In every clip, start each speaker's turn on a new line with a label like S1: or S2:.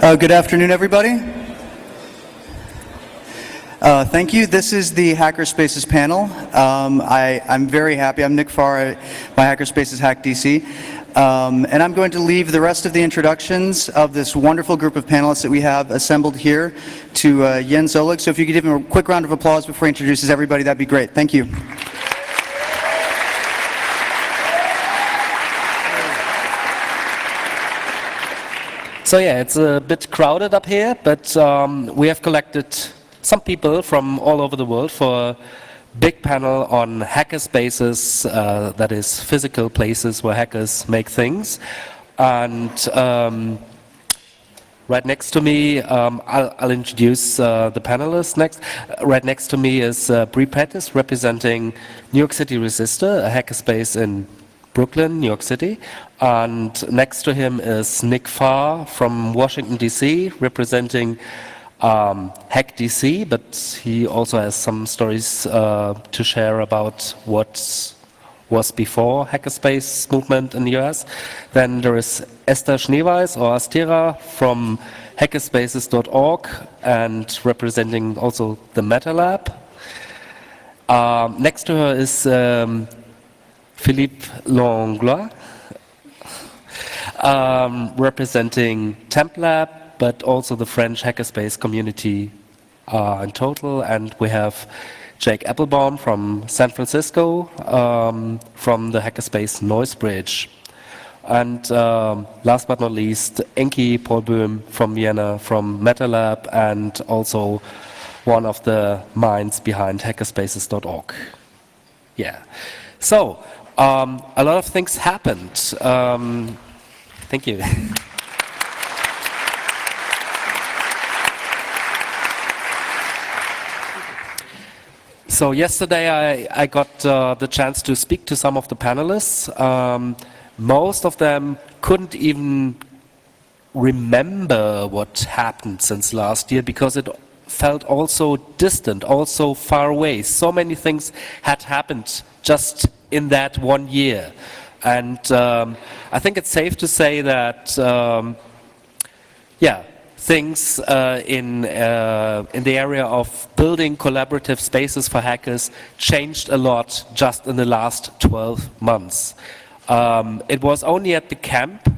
S1: Good afternoon, everybody. Thank you. This is the Hackerspaces panel. I'm very happy. I'm Nick Farr. My Hackerspace is HackDC. And I'm going to leave the rest of the introductions of this wonderful group of panelists that we have assembled here to Jens Oleg. So if you could give him a quick round of applause before he introduces everybody, that'd be great. Thank you.
S2: So yeah, it's a bit crowded up here, but we have collected some people from all over the world for a big panel on hackerspaces, that is physical places where hackers make things. And right next to me, I'll introduce the panelists next. Right next to me is Bree Pettis, representing New York City Resistor, a hackerspace in Brooklyn, New York City. And next to him is Nick Farr from Washington, D.C., representing HackDC, but he also has some stories to share about what was before hackerspace movement in the US. Then there is Esther Schneeweiss, or Astera, from hackerspaces.org and representing also the Meta Lab. Next to her is Philippe Langlois, representing TempLab, but also the French hackerspace community in total. And we have Jake Applebaum from San Francisco, from the hackerspace Noisebridge. And last but not least, Enki Paul-Böhm from Vienna, from MetaLab, and also one of the minds behind hackerspaces.org. Yeah. So, a lot of things happened. Thank you. So yesterday I got the chance to speak to some of the panelists. Most of them couldn't even remember what happened since last year because it felt all so distant, all so far away. So many things had happened just in that 1 year. And I think it's safe to say that, yeah, things in the area of building collaborative spaces for hackers changed a lot just in the last 12 months. It was only at the camp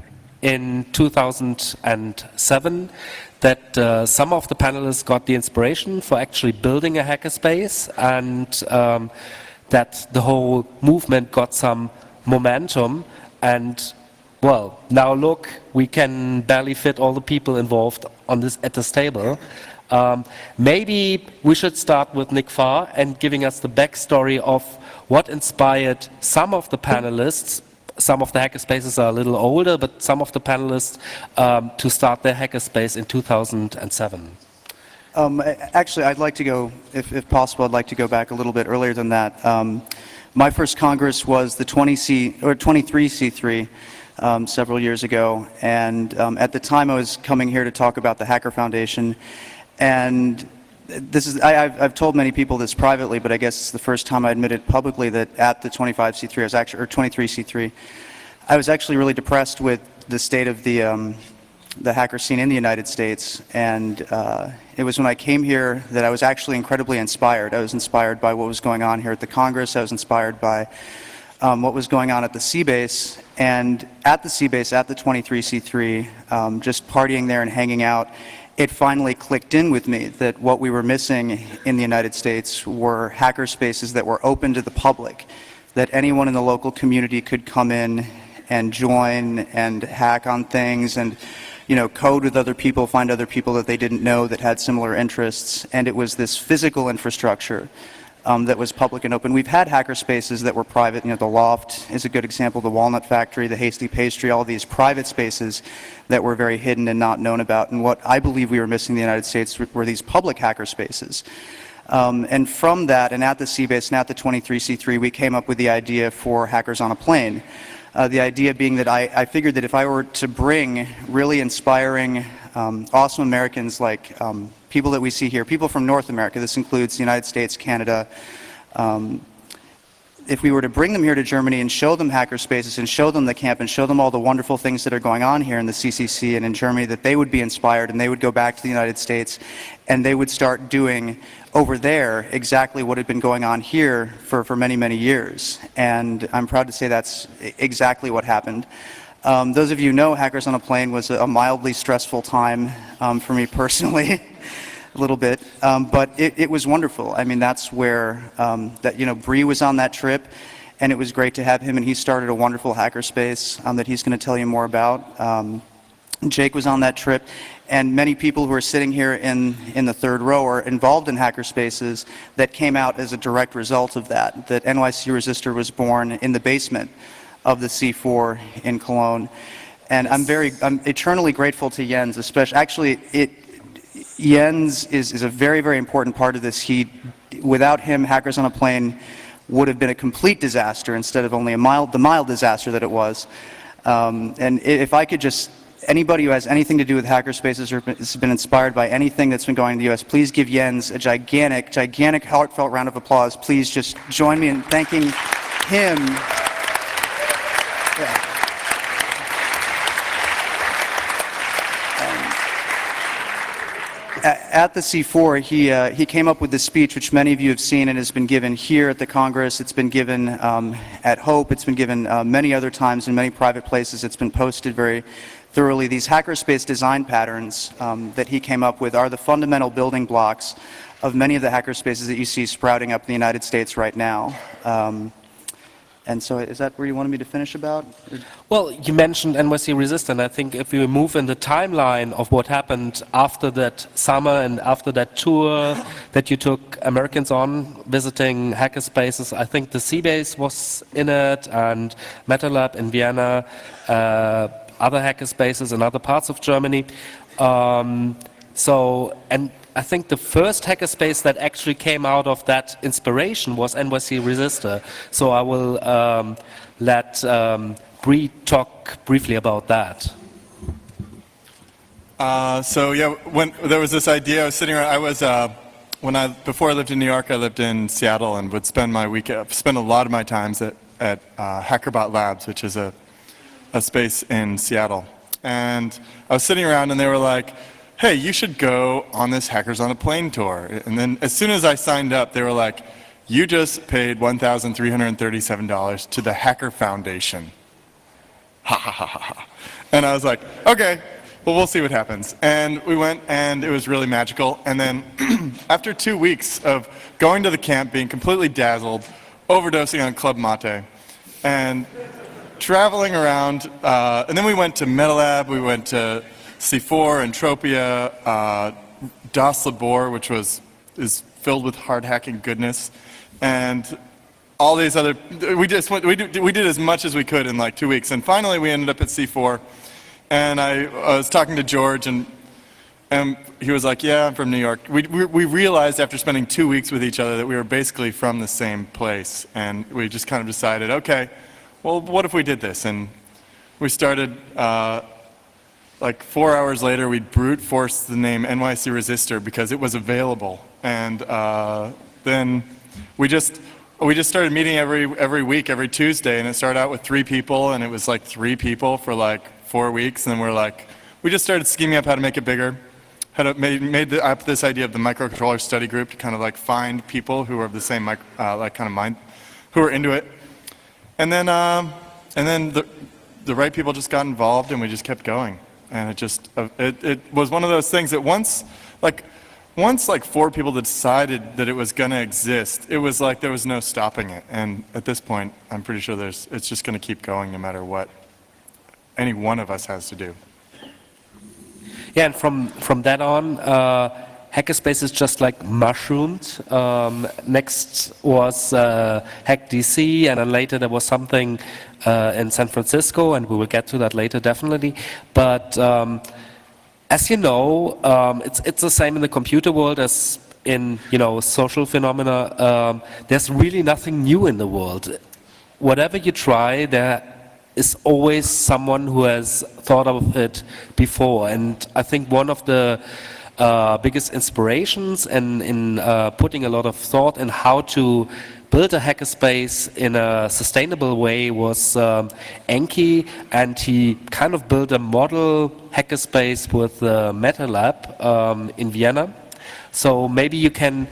S2: in 2007 that some of the panelists got the inspiration for actually building a hackerspace, and that the whole movement got some momentum. And well, now look, we can barely fit all the people involved on this at this table. Maybe we should start with Nick Farr and giving us the backstory of what inspired some of the panelists. Some of the hackerspaces are a little older, but some of the panelists to start their hackerspace in 2007.
S1: Actually, I'd like to go, if possible, I'd like to go back a little bit earlier than that. My first Congress was the 23C3 several years ago, and at the time I was coming here to talk about the Hacker Foundation, and this is, I've told many people this privately, but I guess it's the first time I admitted publicly that at the 25C3, I was actually, or 23C3, I was actually really depressed with the state of the hacker scene in the United States, and it was when I came here that I was actually incredibly inspired. I was inspired by what was going on here at the Congress. I was inspired by what was going on at the Seabase, and at the Seabase, at the 23C3, just partying there and hanging out, it finally clicked in with me that what we were missing in the United States were hacker spaces that were open to the public, that anyone in the local community could come in and join and hack on things and, you know, code with other people, find other people that they didn't know that had similar interests. And it was this physical infrastructure that was public and open. We've had hacker spaces that were private. You know, the Loft is a good example, the Walnut Factory, the Hasty Pastry, all these private spaces that were very hidden and not known about. And what I believe we were missing in the United States were these public hacker spaces. And from that, and at the Seabase and at the 23C3, we came up with the idea for Hackers on a Plane. The idea being that I figured that if I were to bring really inspiring, awesome Americans like people that we see here, people from North America, this includes the United States, Canada, if we were to bring them here to Germany and show them hackerspaces and show them the camp and show them all the wonderful things that are going on here in the CCC and in Germany, that they would be inspired and they would go back to the United States and they would start doing over there exactly what had been going on here for many, many years. And I'm proud to say that's exactly what happened. Those of you who know Hackers on a Plane was a mildly stressful time for me personally. A little bit, but it was wonderful. I mean, that's where, Bree was on that trip, and it was great to have him, and he started a wonderful hackerspace that he's going to tell you more about. Jake was on that trip, and many people who are sitting here in the third row are involved in hackerspaces that came out as a direct result of that NYC Resistor was born in the basement of the C4 in Cologne. And I'm eternally grateful to Jens, especially, actually, Jens is a very, very important part of this. Without him, Hackers on a Plane would have been a complete disaster instead of only the mild disaster that it was. And if I could just, anybody who has anything to do with hackerspaces or has been inspired by anything that's been going on in the US, please give Jens a gigantic, gigantic, heartfelt round of applause. Please just join me in thanking him. Yeah. At the C4, he came up with this speech, which many of you have seen and has been given here at the Congress. It's been given at Hope. It's been given many other times in many private places. It's been posted very thoroughly. These hackerspace design patterns that he came up with are the fundamental building blocks of many of the hackerspaces that you see sprouting up in the United States right now. And so is that where you wanted me to finish about?
S2: Well, you mentioned NYC Resistor, and I think if we move in the timeline of what happened after that summer and after that tour that you took Americans on visiting hackerspaces, I think the C-Base was in it and MetaLab in Vienna, other hackerspaces in other parts of Germany. And I think the first hackerspace that actually came out of that inspiration was NYC Resistor. So I will let Bree talk briefly about that.
S3: When there was this idea, I was sitting around, before I lived in New York, I lived in Seattle and would spend a lot of my times at Hackerbot Labs, which is a space in Seattle. And I was sitting around and they were like, hey, you should go on this Hackers on a Plane tour. And then as soon as I signed up, they were like, you just paid $1,337 to the Hacker Foundation. Ha ha ha ha ha. And I was like, okay, well, we'll see what happens. And we went and it was really magical. And then after 2 weeks of going to the camp, being completely dazzled, overdosing on Club Mate, and traveling around, and then we went to MetaLab, we went to C4, Entropia, Das Labor, which is filled with hard hacking goodness, and all these other. We did as much as we could in like 2 weeks, and finally we ended up at C4, and I was talking to George, and he was like, "Yeah, I'm from New York." We realized after spending 2 weeks with each other that we were basically from the same place, and we just kind of decided, okay, well, what if we did this? And we started. Like 4 hours later, we brute forced the name NYC Resistor because it was available, and then we just started meeting every week, every Tuesday, and it started out with 3 people, and it was like 3 people for like 4 weeks, and then we just started scheming up how to make it bigger, made up this idea of the microcontroller study group to kind of like find people who are of the same like kind of mind, who are into it, and then the right people just got involved, and we just kept going. And it was one of those things that once 4 people decided that it was going to exist, it was like there was no stopping it. And at this point, I'm pretty sure it's just going to keep going no matter what any one of us has to do.
S2: Yeah, and from that on, hackerspaces just like mushroomed. Next was HackDC, and then later there was something in San Francisco, and we will get to that later definitely. But as you know, it's the same in the computer world as in social phenomena. There's really nothing new in the world. Whatever you try, there is always someone who has thought of it before. And I think one of the biggest inspirations and in putting a lot of thought in how to build a hackerspace in a sustainable way was Enki, and he kind of built a model hackerspace with MetaLab in Vienna. So maybe you can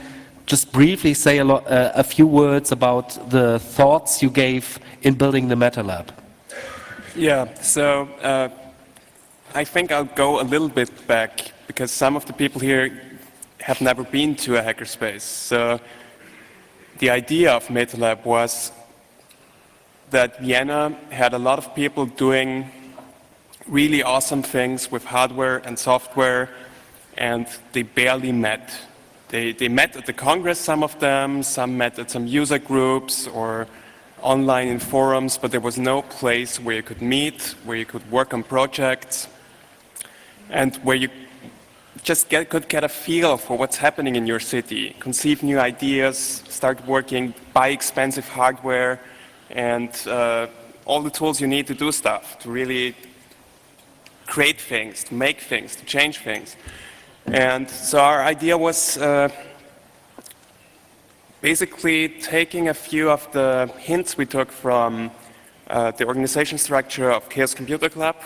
S2: just briefly say a few words about the thoughts you gave in building the MetaLab.
S4: Yeah, so I think I'll go a little bit back because some of the people here have never been to a hackerspace. So the idea of MetaLab was that Vienna had a lot of people doing really awesome things with hardware and software, and they barely met. They met at the Congress, some of them, some met at some user groups or online in forums, but there was no place where you could meet, where you could work on projects, and where you just could get a feel for what's happening in your city, conceive new ideas, start working, buy expensive hardware, and all the tools you need to do stuff, to really create things, to make things, to change things. And so our idea was basically taking a few of the hints we took from the organization structure of Chaos Computer Club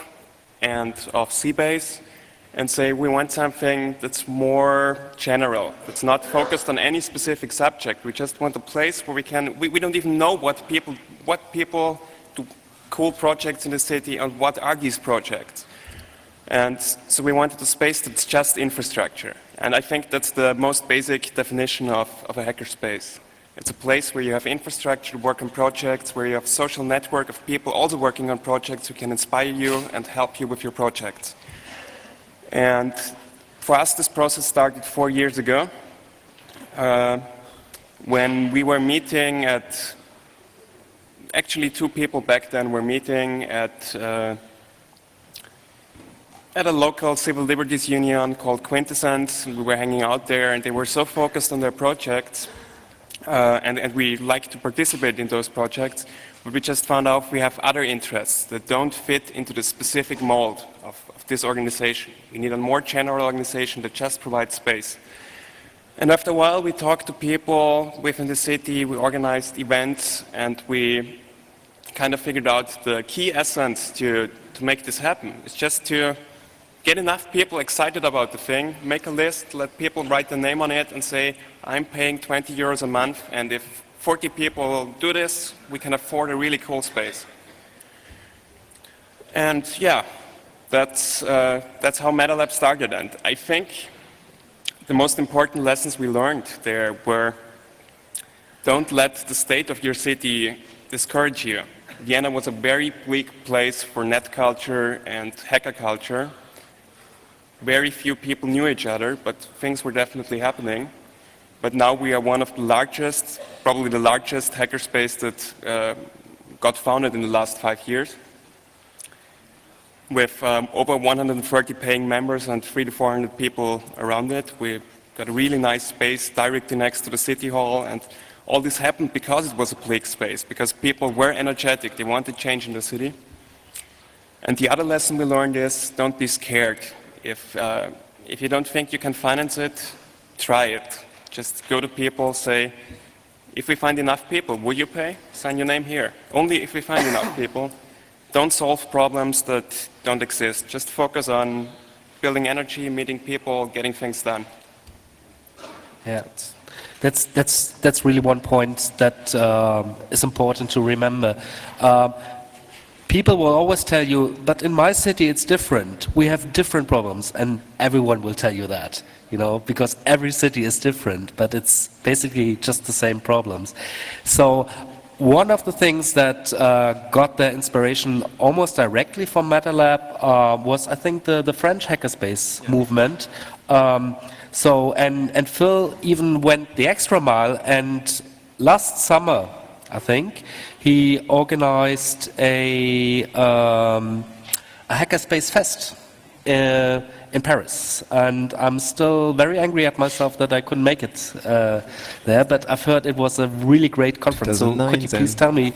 S4: and of Seabase, and say we want something that's more general, that's not focused on any specific subject. We just want a place where we don't even know what people do cool projects in the city and what are these projects. And so we wanted a space that's just infrastructure. And I think that's the most basic definition of a hackerspace. It's a place where you have infrastructure to work on projects, where you have a social network of people also working on projects who can inspire you and help you with your projects. And for us, this process started 4 years ago when we were meeting at, actually 2 people back then were meeting at a local civil liberties union called Quintessence. We were hanging out there, and they were so focused on their projects, and we like to participate in those projects, but we just found out we have other interests that don't fit into the specific mold of this organization. We need a more general organization that just provides space. And after a while, we talked to people within the city, we organized events, and we kind of figured out the key essence to make this happen. It's just to get enough people excited about the thing, make a list, let people write their name on it and say, I'm paying 20 euros a month, and if 40 people do this, we can afford a really cool space. And yeah, that's how MetaLab started. And I think the most important lessons we learned there were, don't let the state of your city discourage you. Vienna was a very bleak place for net culture and hacker culture. Very few people knew each other, but things were definitely happening. But now we are one of the largest, probably the largest hackerspace that got founded in the last 5 years, with over 130 paying members and 300 to 400 people around it. We've got a really nice space directly next to the city hall, and all this happened because it was a bleak space, because people were energetic, they wanted change in the city. And the other lesson we learned is, don't be scared. If you don't think you can finance it, try it. Just go to people, say, if we find enough people, will you pay? Sign your name here. Only if we find enough people. Don't solve problems that don't exist. Just focus on building energy, meeting people, getting things done.
S2: Yeah, that's really one point that is important to remember. People will always tell you, but in my city it's different. We have different problems, and everyone will tell you that, you know, because every city is different, but it's basically just the same problems. So one of the things that got their inspiration almost directly from MetaLab was, I think, the French hackerspace movement. And Phil even went the extra mile, and last summer, I think, he organized a hackerspace fest in Paris, and I'm still very angry at myself that I couldn't make it there, but I've heard it was a really great conference. So could you please tell me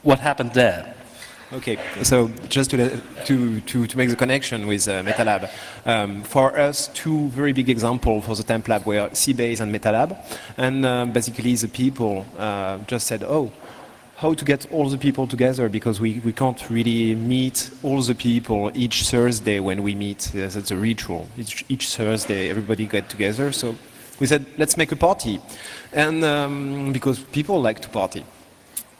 S2: what happened there?
S5: Okay, so just to make the connection with MetaLab, for us, two very big examples for the Temp Lab were Seabase and MetaLab, and basically the people just said, oh, how to get all the people together, because we can't really meet all the people each Thursday when we meet. That's a ritual. Each Thursday, everybody get together. So we said, let's make a party, and because people like to party.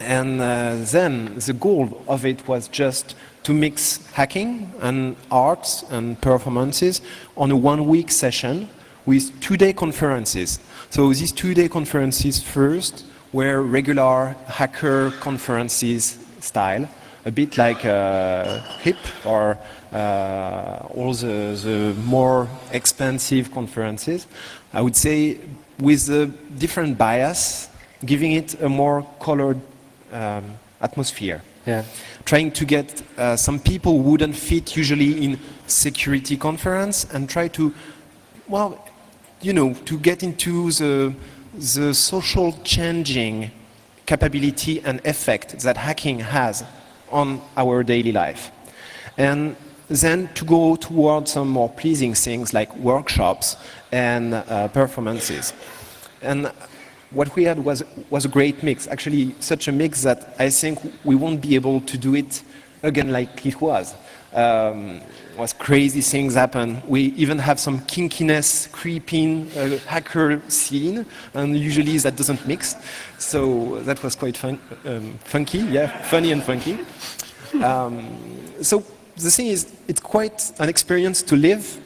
S5: And then the goal of it was just to mix hacking and arts and performances on a one-week session with two-day conferences. So these two-day conferences first were regular hacker conferences style, a bit like HIP or all the more expensive conferences. I would say with a different bias, giving it a more colored atmosphere.
S2: Yeah.
S5: Trying to get some people who wouldn't fit usually in security conference and try to, well, you know, to get into the social changing capability and effect that hacking has on our daily life. And then to go towards some more pleasing things like workshops and performances. And what we had was a great mix, actually such a mix that I think we won't be able to do it again like it was. Crazy things happen. We even have some kinkiness creeping hacker scene, and usually that doesn't mix. So that was quite funky, yeah, funny and funky. So the thing is, it's quite an experience to live,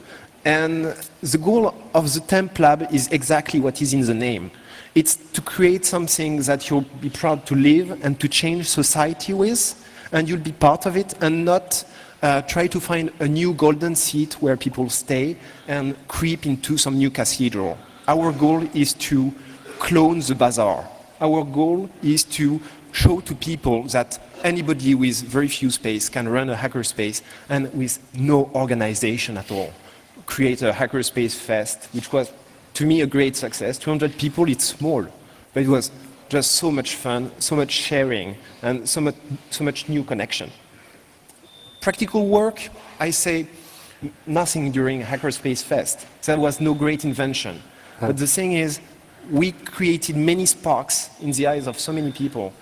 S5: and the goal of the Temp Lab is exactly what is in the name. It's to create something that you'll be proud to live and to change society with, and you'll be part of it, and not try to find a new golden seat where people stay and creep into some new cathedral. Our goal is to clone the bazaar. Our goal is to show to people that anybody with very few space can run a hackerspace and with no organization at all. Create a hackerspace fest, which was, to me, a great success. 200 people, it's small, but it was just so much fun, so much sharing, and so much new connection. Practical work, I say nothing during Hackerspace Fest. That was no great invention. But the thing is, we created many sparks in the eyes of so many people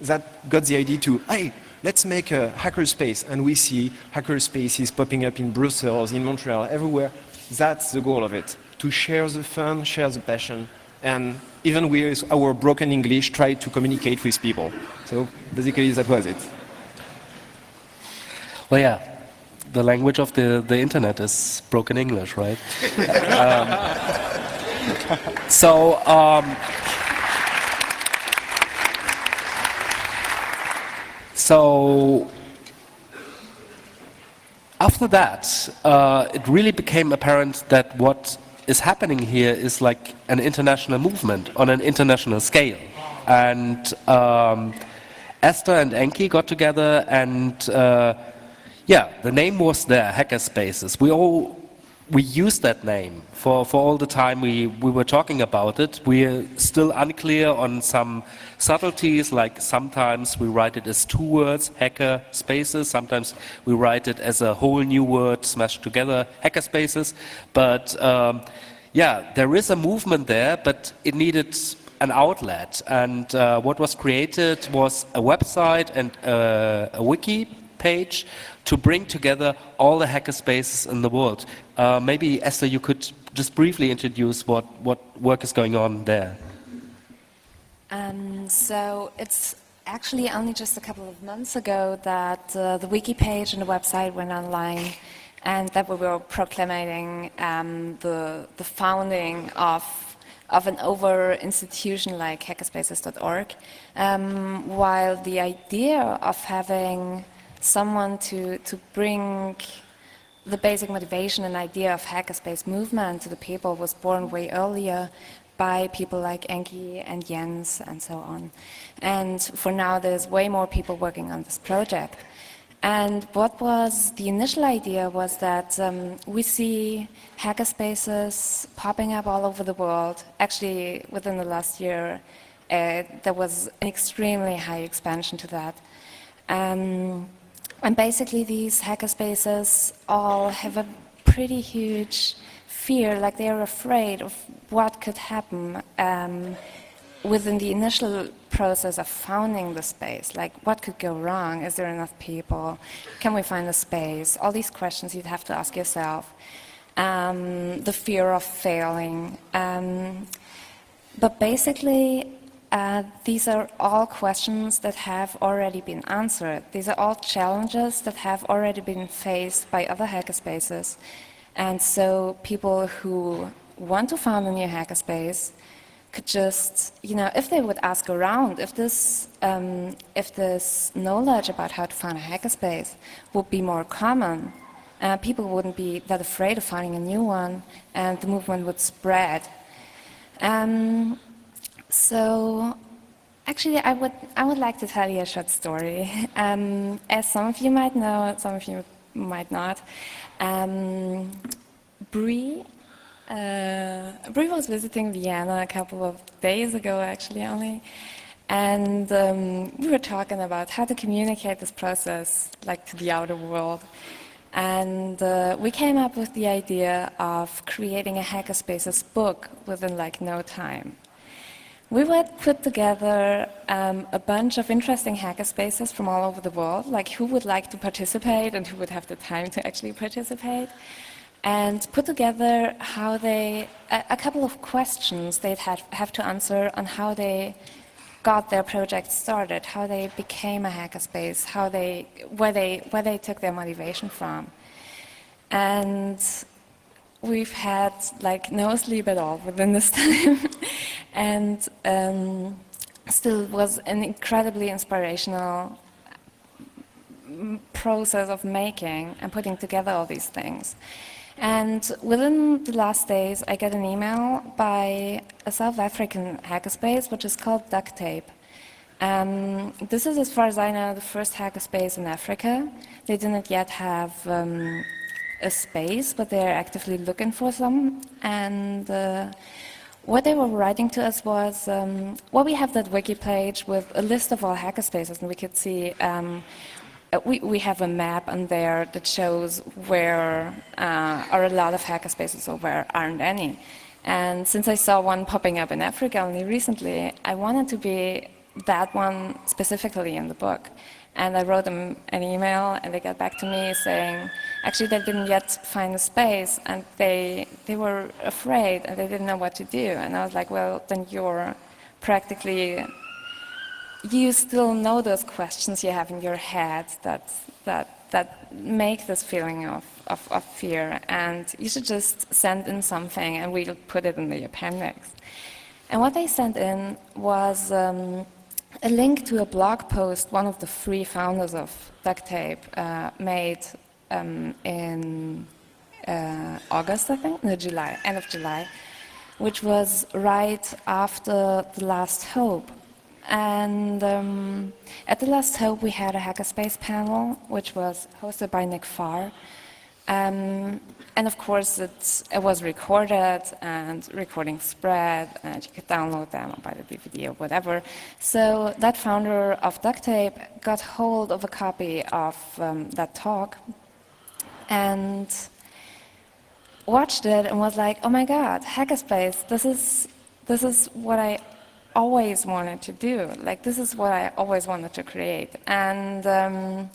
S5: that got the idea to, hey, let's make a hackerspace. And we see hackerspaces popping up in Brussels, in Montreal, everywhere. That's the goal of it, to share the fun, share the passion, and even with our broken English, try to communicate with people. So basically, that was it.
S2: Well, yeah, the language of the internet is broken English, right? So after that, it really became apparent that what is happening here is like an international movement on an international scale. And Esther and Enki got together, and yeah, the name was there, Hackerspaces. We used that name for all the time we were talking about it. We're still unclear on some subtleties, like sometimes we write it as two words, hacker spaces, sometimes we write it as a whole new word smashed together, hackerspaces. But yeah, there is a movement there, but it needed an outlet. And what was created was a website and a wiki page to bring together all the hackerspaces in the world. Maybe, Esther, you could just briefly introduce what work is going on there.
S6: So it's actually only just a couple of months ago that the wiki page and the website went online, and that we were proclaiming the founding of an over institution like hackerspaces.org, while the idea of having someone to bring the basic motivation and idea of hackerspace movement to the people was born way earlier by people like Enki and Jens and so on. And for now, there's way more people working on this project. And what was the initial idea was that we see hackerspaces popping up all over the world. Actually, within the last year, there was an extremely high expansion to that. And basically these hackerspaces all have a pretty huge fear, like they are afraid of what could happen within the initial process of founding the space. Like what could go wrong? Is there enough people? Can we find a space? All these questions you'd have to ask yourself. The fear of failing. But basically, these are all questions that have already been answered. These are all challenges that have already been faced by other hackerspaces. And so people who want to found a new hackerspace could just, if they would ask around, if this knowledge about how to found a hackerspace would be more common, people wouldn't be that afraid of finding a new one, and the movement would spread. So, actually, I would like to tell you a short story. As some of you might know, some of you might not. Bree was visiting Vienna a couple of days ago, actually, only. And we were talking about how to communicate this process, like, to the outer world. And we came up with the idea of creating a Hackerspaces book within, like, no time. We would put together a bunch of interesting hackerspaces from all over the world, like who would like to participate and who would have the time to actually participate, and put together how they, a couple of questions they'd have to answer on how they got their project started, how they became a hackerspace, where they took their motivation from. And we've had like no sleep at all within this time, and still was an incredibly inspirational process of making and putting together all these things. And within the last days, I got an email by a South African hackerspace, which is called Duct Tape. This is, as far as I know, the first hackerspace in Africa. They didn't yet have a space, but they're actively looking for some. And what they were writing to us was, well, we have that wiki page with a list of all hackerspaces, and we could see we have a map on there that shows where are a lot of hackerspaces or where aren't any. And since I saw one popping up in Africa only recently, I wanted to be that one specifically in the book. And I wrote them an email, and they got back to me saying, actually, they didn't yet find a space, and they were afraid, and they didn't know what to do. And I was like, well, then you're practically, you still know those questions you have in your head that make this feeling of fear, and you should just send in something, and we'll put it in the appendix. And what they sent in was a link to a blog post one of the three founders of Duct Tape made in August, I think, no, July, end of July, which was right after The Last Hope. And at The Last Hope, we had a Hackerspace panel, which was hosted by Nick Farr. And of course, it was recorded, and recording spread, and you could download them or buy the DVD or whatever. So that founder of Duct Tape got hold of a copy of that talk and watched it and was like, oh my God, Hackerspace, this is what I always wanted to do. Like, this is what I always wanted to create. And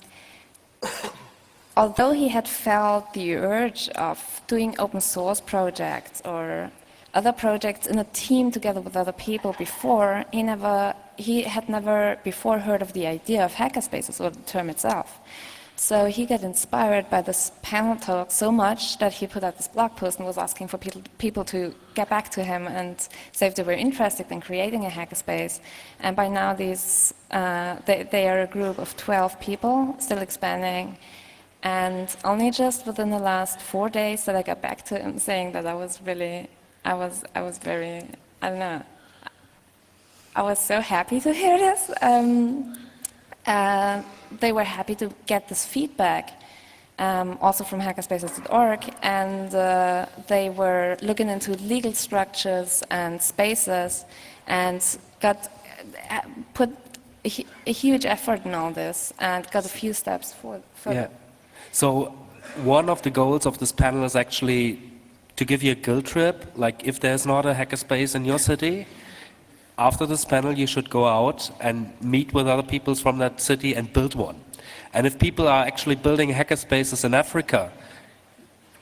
S6: although he had felt the urge of doing open source projects or other projects in a team together with other people before, he had never before heard of the idea of hackerspaces or the term itself. So he got inspired by this panel talk so much that he put out this blog post and was asking for people to get back to him and say if they were interested in creating a hackerspace. And by now they are a group of 12 people, still expanding. And only just within the last 4 days that I got back to him saying that I was very, I don't know, I was so happy to hear this. They were happy to get this feedback, also from hackerspaces.org, and they were looking into legal structures and spaces, and got put a huge effort in all this and got a few steps further.
S2: Yeah. So one of the goals of this panel is actually to give you a guilt trip. Like if there's not a hackerspace in your city, after this panel you should go out and meet with other people from that city and build one. And if people are actually building hackerspaces in Africa,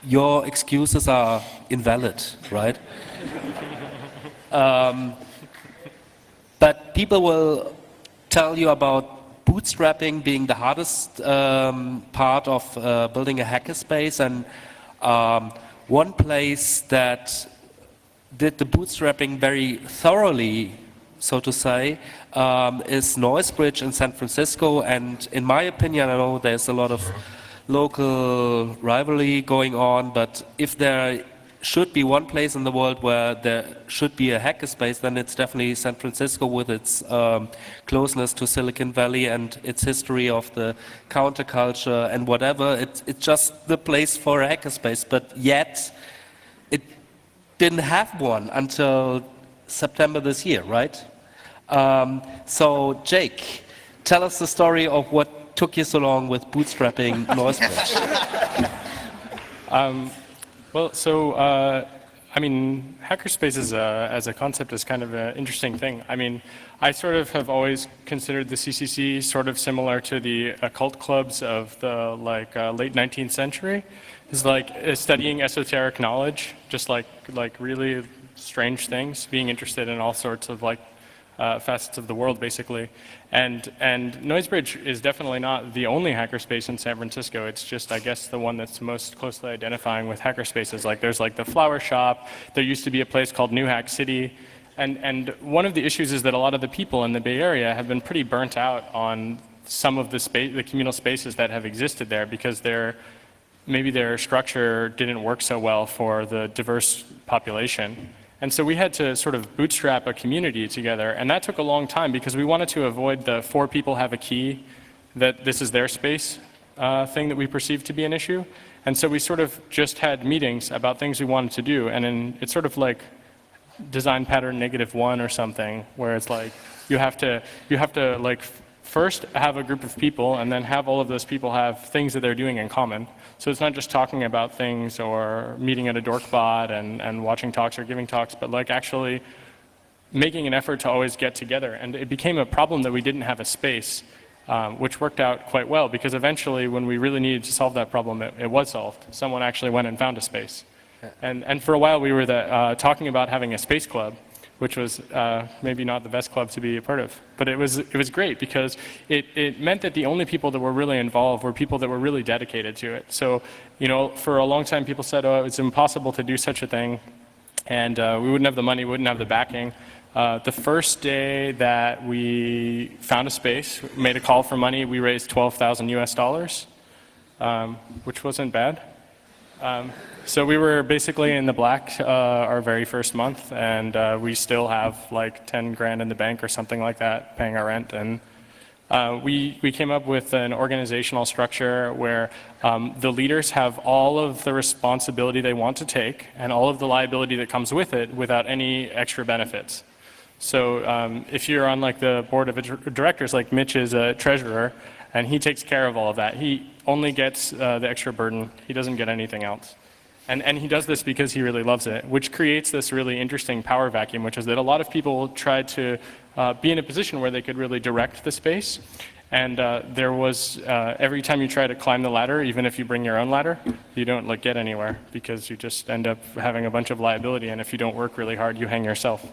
S2: your excuses are invalid, right? But people will tell you about bootstrapping being the hardest part of building a hackerspace, and one place that did the bootstrapping very thoroughly, so to say, is Noisebridge in San Francisco. And in my opinion, I know there's a lot of local rivalry going on, but if there should be one place in the world where there should be a hackerspace, then it's definitely San Francisco, with its closeness to Silicon Valley and its history of the counterculture and whatever. It's just the place for a hackerspace, but yet it didn't have one until September this year, right? So Jake, tell us the story of what took you so long with bootstrapping Noisebridge.
S7: Well, so, I mean, hackerspaces as a concept is kind of an interesting thing. I mean, I sort of have always considered the CCC sort of similar to the occult clubs of the late 19th century. It's like studying esoteric knowledge, just like really strange things, being interested in all sorts of facets of the world, basically. And Noisebridge is definitely not the only hackerspace in San Francisco. It's just, I guess, the one that's most closely identifying with hackerspaces. Like, there's the Flower Shop. There used to be a place called New Hack City. And one of the issues is that a lot of the people in the Bay Area have been pretty burnt out on some of the communal spaces that have existed there, because maybe their structure didn't work so well for the diverse population. And so we had to sort of bootstrap a community together, and that took a long time because we wanted to avoid the 4 people have a key, that this is their space thing that we perceived to be an issue. And so we sort of just had meetings about things we wanted to do, and then it's sort of like design pattern -1 or something, where it's like you have to first have a group of people, and then have all of those people have things that they're doing in common. So it's not just talking about things or meeting at a dorkbot and watching talks or giving talks, but actually making an effort to always get together. And it became a problem that we didn't have a space, which worked out quite well, because eventually when we really needed to solve that problem, it was solved. Someone actually went and found a space. And for a while we were talking about having a space club, which was maybe not the best club to be a part of. But it was great, because it meant that the only people that were really involved were people that were really dedicated to it. So, for a long time people said, oh, it's impossible to do such a thing, and we wouldn't have the money, wouldn't have the backing. The first day that we found a space, made a call for money, we raised $12,000 US, which wasn't bad. So we were basically in the black our very first month, and we still have 10 grand in the bank or something like that, paying our rent. And we came up with an organizational structure where the leaders have all of the responsibility they want to take and all of the liability that comes with it without any extra benefits. So if you're on the board of directors, like Mitch is a treasurer, and he takes care of all of that, he only gets the extra burden. He doesn't get anything else. And he does this because he really loves it, which creates this really interesting power vacuum, which is that a lot of people tried to be in a position where they could really direct the space. And there was, every time you try to climb the ladder, even if you bring your own ladder, you don't get anywhere, because you just end up having a bunch of liability, and if you don't work really hard, you hang yourself.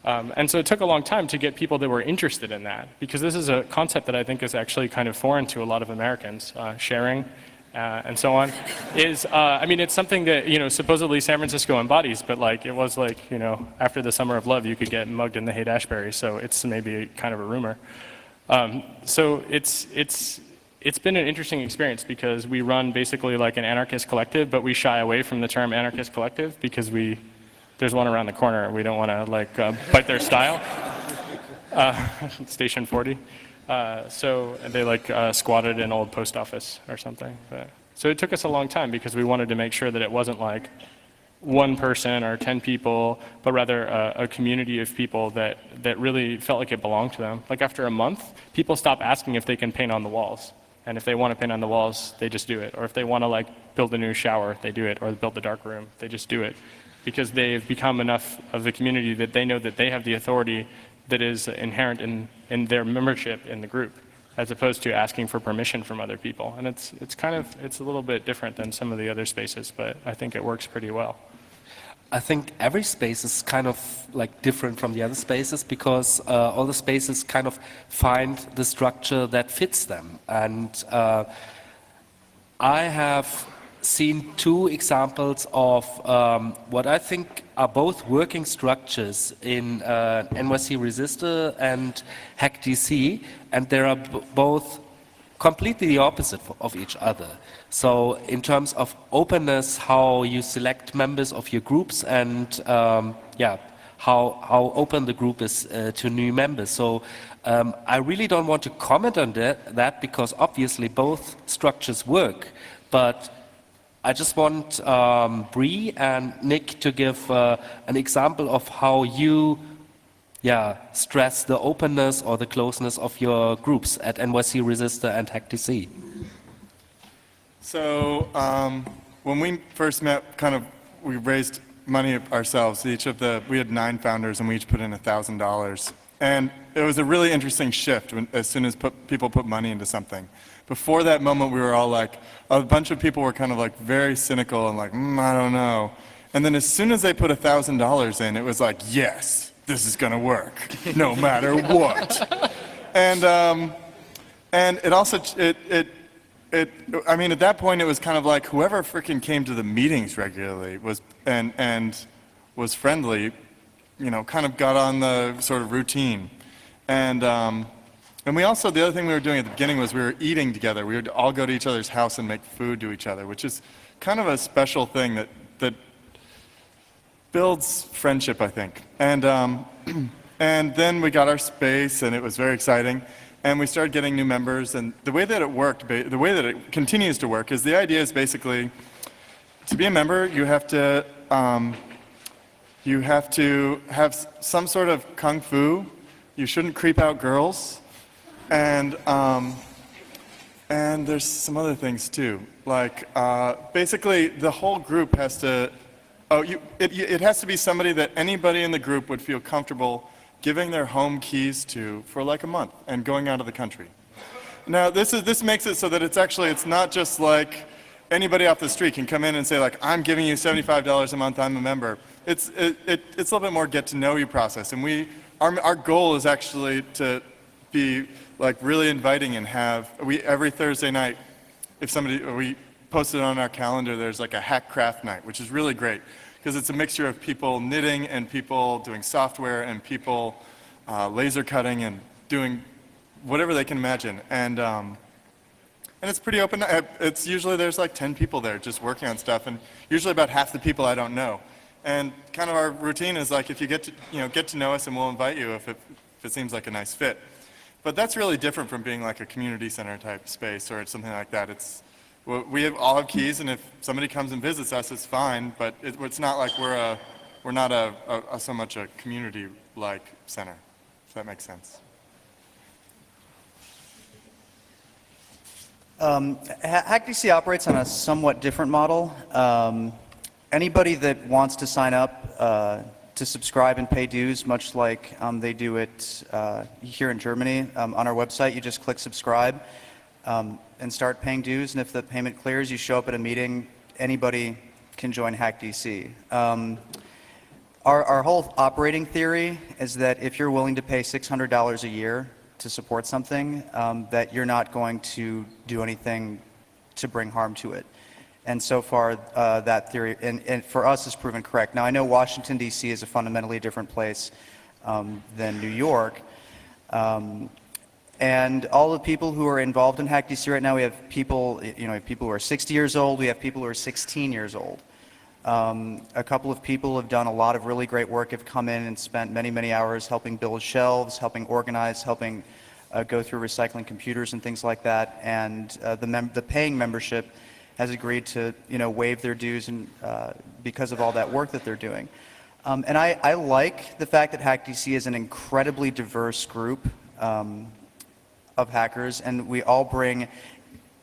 S7: And so it took a long time to get people that were interested in that, because this is a concept that I think is actually kind of foreign to a lot of Americans, sharing. And so on, I mean, it's something that, supposedly San Francisco embodies, but it was after the Summer of Love, you could get mugged in the Haight-Ashbury, so it's maybe kind of a rumor. So it's been an interesting experience, because we run basically an anarchist collective, but we shy away from the term anarchist collective, because there's one around the corner, and we don't want to bite their style. Station 40. So they squatted an old post office or something. So it took us a long time, because we wanted to make sure that it wasn't one person or 10 people, but rather a community of people that really felt like it belonged to them. Like after a month, people stop asking if they can paint on the walls. And if they want to paint on the walls, they just do it. Or if they want to like build a new shower, they do it. Or build the dark room, they just do it. Because they've become enough of the community that they know that they have the authority that is inherent in their membership in the group, as opposed to asking for permission from other people. And it's a little bit different than some of the other spaces, but I think it works pretty well.
S2: I think every space is kind of like different from the other spaces because all the spaces kind of find the structure that fits them. And I have seen two examples of what I think are both working structures in NYC Resistor and HackDC, and they are both completely the opposite of each other. So in terms of openness, how you select members of your groups, and how open the group is to new members. So I really don't want to comment on that because obviously both structures work, but I just want Bree and Nick to give an example of how you stress the openness or the closeness of your groups at NYC Resistor and HackDC.
S3: So when we first met, we raised money ourselves. We had 9 founders and we each put in $1,000. And it was a really interesting shift as soon as people put money into something. Before that moment, we were all like, a bunch of people were kind of like very cynical and like, I don't know. And then as soon as they put $1,000 in, it was like, yes, this is gonna work, no matter what. And it also, I mean, at that point, it was kind of like whoever freaking came to the meetings regularly and was friendly, you know, kind of got on the sort of routine. And we also, the other thing we were doing at the beginning was we were eating together. We would all go to each other's house and make food to each other, which is kind of a special thing that builds friendship, I think. And then we got our space, and it was very exciting. And we started getting new members. And the way that it worked, the way that it continues to work, is the idea is basically to be a member, you have to have some sort of kung fu. You shouldn't creep out girls. And there's some other things too. Like basically, the whole group has to. It has to be somebody that anybody in the group would feel comfortable giving their home keys to for like a month and going out of the country. Now this makes it so that it's not just like anybody off the street can come in and say like, I'm giving you $75 a month, I'm a member. It's a little bit more get to know you process, and our goal is actually to be like really inviting and every Thursday night, we posted on our calendar, there's like a hack craft night, which is really great because it's a mixture of people knitting and people doing software and people laser cutting and doing whatever they can imagine. And it's pretty open. It's usually there's like 10 people there just working on stuff, and usually about half the people I don't know. And kind of our routine is like if you get to know us, and we'll invite you if it seems like a nice fit. But that's really different from being like a community center type space or something like that. We all have keys, and if somebody comes and visits us, it's fine. But it's not like we're not so much a community-like center. If that makes sense.
S1: HackDC operates on a somewhat different model. Anybody that wants to sign up to subscribe and pay dues, much like they do it here in Germany. On our website, you just click subscribe and start paying dues, and if the payment clears, you show up at a meeting, anybody can join HackDC. Our whole operating theory is that if you're willing to pay $600 a year to support something, that you're not going to do anything to bring harm to it. And so far, that theory, and for us, is proven correct. Now, I know Washington, D.C. is a fundamentally different place than New York. And all the people who are involved in HackDC right now, we have people, people who are 60 years old, we have people who are 16 years old. A couple of people have done a lot of really great work, have come in and spent many, many hours helping build shelves, helping organize, helping go through recycling computers and things like that. And the paying membership has agreed to, waive their dues and because of all that work that they're doing. And I like the fact that HackDC is an incredibly diverse group of hackers, and we all bring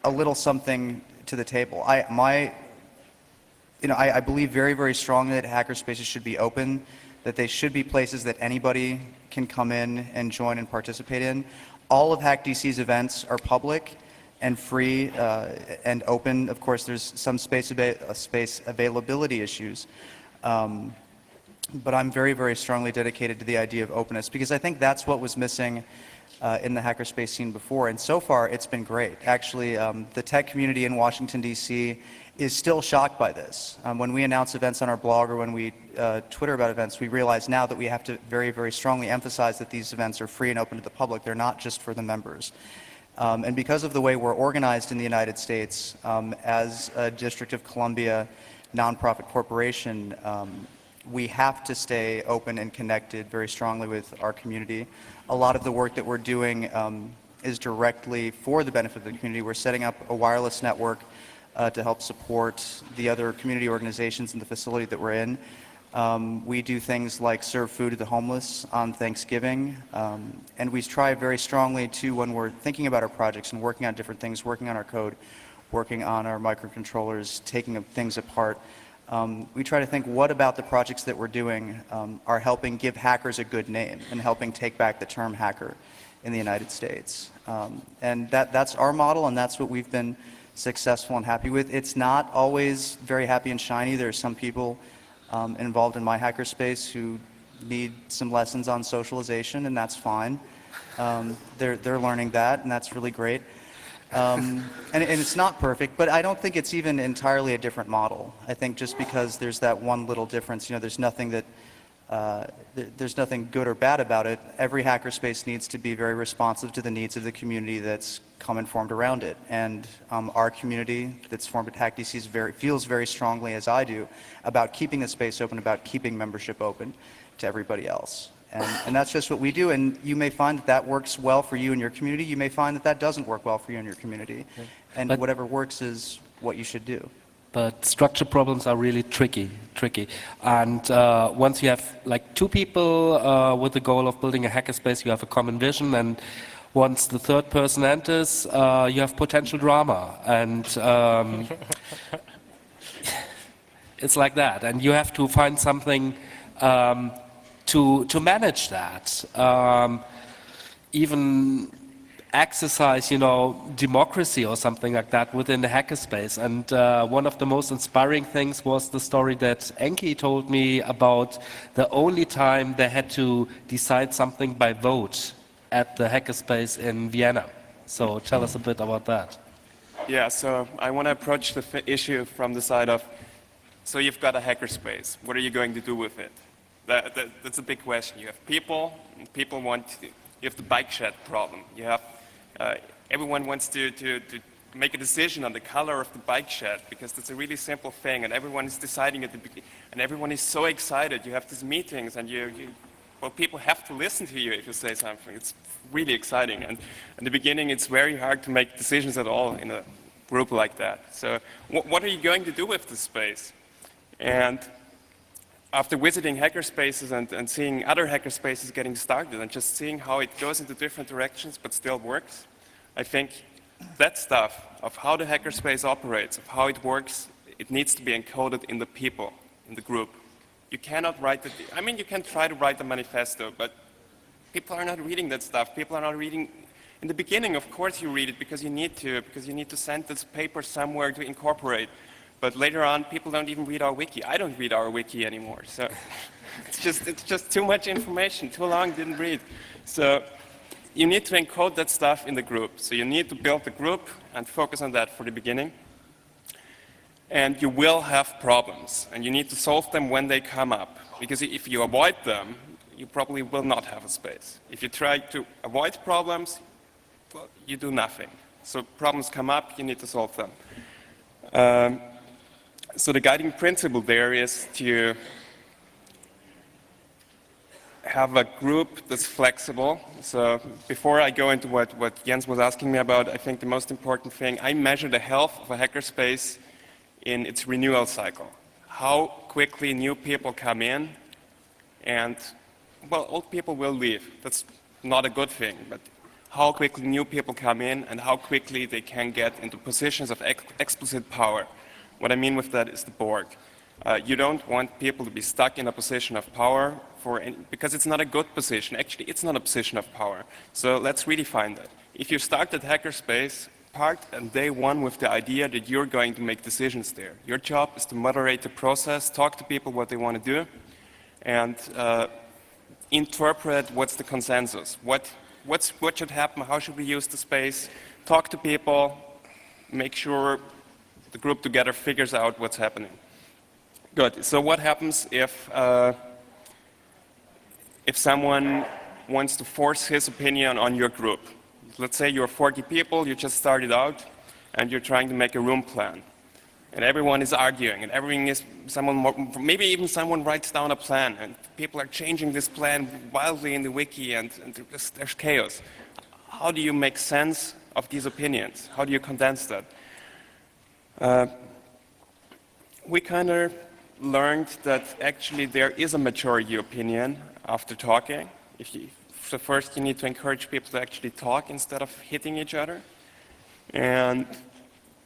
S1: a little something to the table. I believe very, very strongly that hackerspaces should be open, that they should be places that anybody can come in and join and participate in. All of HackDC's events are public and free and open. Of course, there's some space availability issues. But I'm very, very strongly dedicated to the idea of openness because I think that's what was missing in the hackerspace scene before. And so far, it's been great. Actually, the tech community in Washington, D.C. is still shocked by this. When we announce events on our blog or when we Twitter about events, we realize now that we have to very, very strongly emphasize that these events are free and open to the public. They're not just for the members. And because of the way we're organized in the United States, as a District of Columbia nonprofit corporation, we have to stay open and connected very strongly with our community. A lot of the work that we're doing is directly for the benefit of the community. We're setting up a wireless network to help support the other community organizations in the facility that we're in. We do things like serve food to the homeless on Thanksgiving, and we try very strongly to, when we're thinking about our projects and working on different things, working on our code, working on our microcontrollers, taking things apart, we try to think what about the projects that we're doing are helping give hackers a good name and helping take back the term hacker in the United States. And that's our model, and that's what we've been successful and happy with. It's not always very happy and shiny. There are some people involved in my hackerspace who need some lessons on socialization, and that's fine. They're learning that, and that's really great. And it's not perfect, but I don't think it's even entirely a different model. I think just because there's that one little difference, there's nothing that there's nothing good or bad about it. Every hackerspace needs to be very responsive to the needs of the community that's come and formed around it. And our community that's formed at HackDC feels very strongly, as I do, about keeping the space open, about keeping membership open to everybody else. And that's just what we do. And you may find that that works well for you and your community. You may find that that doesn't work well for you and your community. And whatever works is what you should do.
S2: But structure problems are really tricky. And once you have like two people with the goal of building a hackerspace, you have a common vision. And once the third person enters, you have potential drama. And it's like that. And you have to find something to manage that. Even exercise, democracy or something like that within the hackerspace. And one of the most inspiring things was the story that Enki told me about the only time they had to decide something by vote at the hackerspace in Vienna. So tell us a bit about that.
S4: Yeah, so I want to approach the issue from the side of, so you've got a hackerspace. What are you going to do with it? That's a big question. You have people, and people you have the bike shed problem. You have, everyone wants to make a decision on the color of the bike shed because that's a really simple thing, and everyone is deciding at the beginning, and everyone is so excited. You have these meetings, and well, people have to listen to you if you say something. It's really exciting, and in the beginning, it's very hard to make decisions at all in a group like that. So, what are you going to do with this space? And after visiting hackerspaces and seeing other hackerspaces getting started and just seeing how it goes into different directions but still works, I think that stuff of how the hackerspace operates, of how it works, it needs to be encoded in the people, in the group. You cannot write it, I mean, you can try to write a manifesto, but people are not reading that stuff. People are not reading. In the beginning, of course you read it because you need to send this paper somewhere to incorporate. But later on, people don't even read our wiki. I don't read our wiki anymore. So it's just too much information, too long, didn't read. So you need to encode that stuff in the group. So you need to build the group and focus on that for the beginning. And you will have problems, and you need to solve them when they come up. Because if you avoid them, you probably will not have a space. If you try to avoid problems, well, you do nothing. So problems come up, you need to solve them. So the guiding principle there is to have a group that's flexible. So before I go into what Jens was asking me about, I think the most important thing, I measure the health of a hackerspace in its renewal cycle. How quickly new people come in, and, well, old people will leave. That's not a good thing, but how quickly new people come in and how quickly they can get into positions of explicit power. What I mean with that is the board. You don't want people to be stuck in a position of power because it's not a good position. Actually, it's not a position of power. So let's redefine that. If you start at Hackerspace, part on day one with the idea that you're going to make decisions there. Your job is to moderate the process, talk to people what they want to do, and interpret what's the consensus. What should happen? How should we use the space? Talk to people, make sure the group together figures out what's happening. Good. So what happens if someone wants to force his opinion on your group? Let's say you're 40 people, you just started out, and you're trying to make a room plan. And everyone is arguing, and maybe even someone writes down a plan, and people are changing this plan wildly in the wiki, and there's chaos. How do you make sense of these opinions? How do you condense that? We kind of learned that actually there is a majority opinion after talking. So first you need to encourage people to actually talk instead of hitting each other. And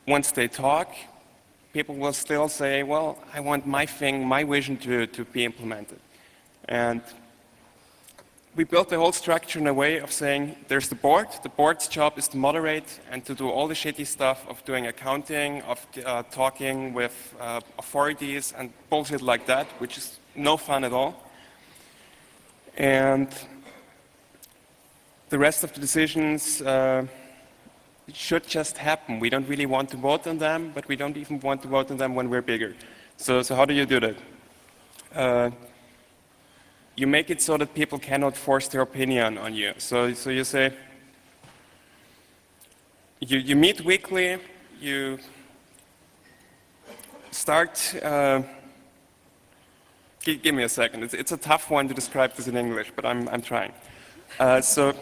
S4: once they talk, people will still say, well, I want my thing, my vision to be implemented. And we built the whole structure in a way of saying, there's the board. The board's job is to moderate and to do all the shitty stuff of doing accounting, of talking with authorities and bullshit like that, which is no fun at all. And the rest of the decisions should just happen. We don't really want to vote on them, but we don't even want to vote on them when we're bigger. So how do you do that? You make it so that people cannot force their opinion on you. So you say, you meet weekly, you start, give me a second. It's a tough one to describe this in English, but I'm trying. So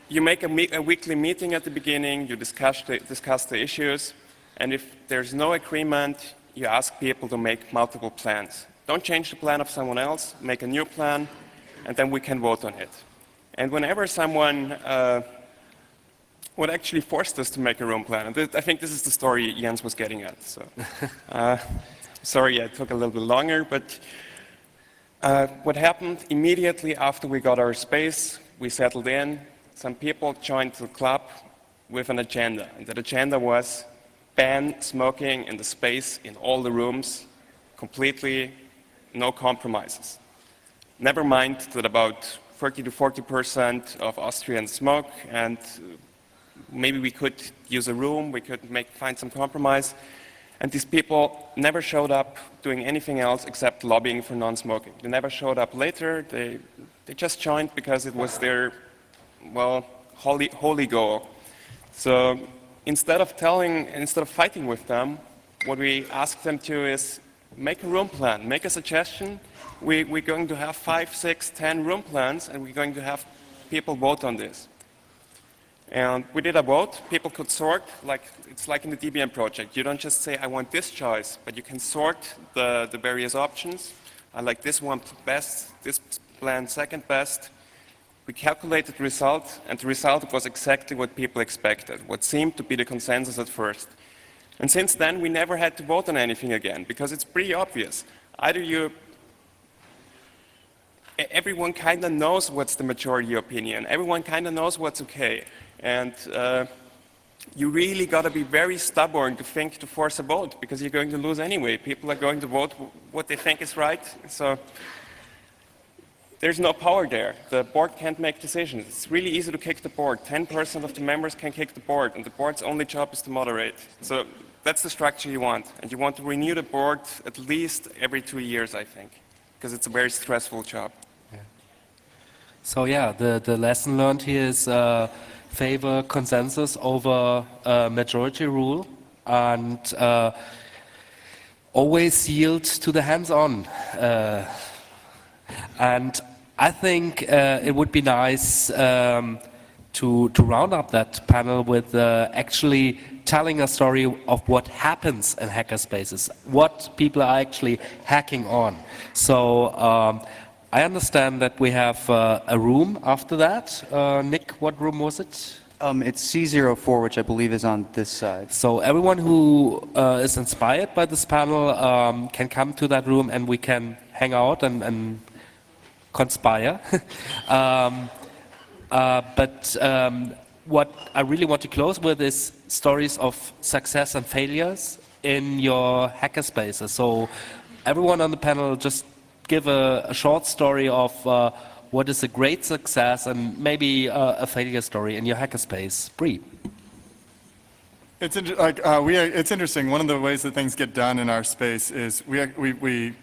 S4: you make a weekly meeting at the beginning, you discuss the issues, and if there's no agreement, you ask people to make multiple plans. Don't change the plan of someone else, make a new plan, and then we can vote on it. And whenever someone what actually forced us to make a room plan, and I think this is the story Jens was getting at. So, sorry, it took a little bit longer, but what happened immediately after we got our space, we settled in. Some people joined the club with an agenda, and that agenda was ban smoking in the space in all the rooms, completely, no compromises. Never mind that about 30 to 40% of Austrians smoke, and maybe we could use a room, we could find some compromise. And these people never showed up doing anything else except lobbying for non-smoking. They never showed up later, they just joined because it was their, well, holy goal. So instead of fighting with them, what we asked them to is make a room plan, make a suggestion. We're going to have 5, 6, 10 room plans, and we're going to have people vote on this. And we did a vote. People could sort, it's like in the DBM project. You don't just say, I want this choice, but you can sort the various options. I like this one best, this plan second best. We calculated the result, and the result was exactly what people expected, what seemed to be the consensus at first. And since then, we never had to vote on anything again, because it's pretty obvious. Everyone kind of knows what's the majority opinion. Everyone kind of knows what's okay. And you really got to be very stubborn to force a vote, because you're going to lose anyway. People are going to vote what they think is right. So there's no power there. The board can't make decisions. It's really easy to kick the board. 10% of the members can kick the board, and the board's only job is to moderate. So that's the structure you want. And you want to renew the board at least every 2 years, I think, because it's a very stressful job.
S2: Yeah. So yeah, the lesson learned here is favor consensus over majority rule, and always yield to the hands-on. And I think it would be nice to round up that panel with actually telling a story of what happens in hackerspaces, what people are actually hacking on. So I understand that we have a room after that. Nick, what room was it?
S1: It's C04, which I believe is on this side.
S2: So everyone who is inspired by this panel can come to that room and we can hang out and conspire. What I really want to close with is stories of success and failures in your hackerspaces. So everyone on the panel just give a short story of what is a great success and maybe a failure story in your hackerspace. Bree.
S3: It's it's interesting. One of the ways that things get done in our space is we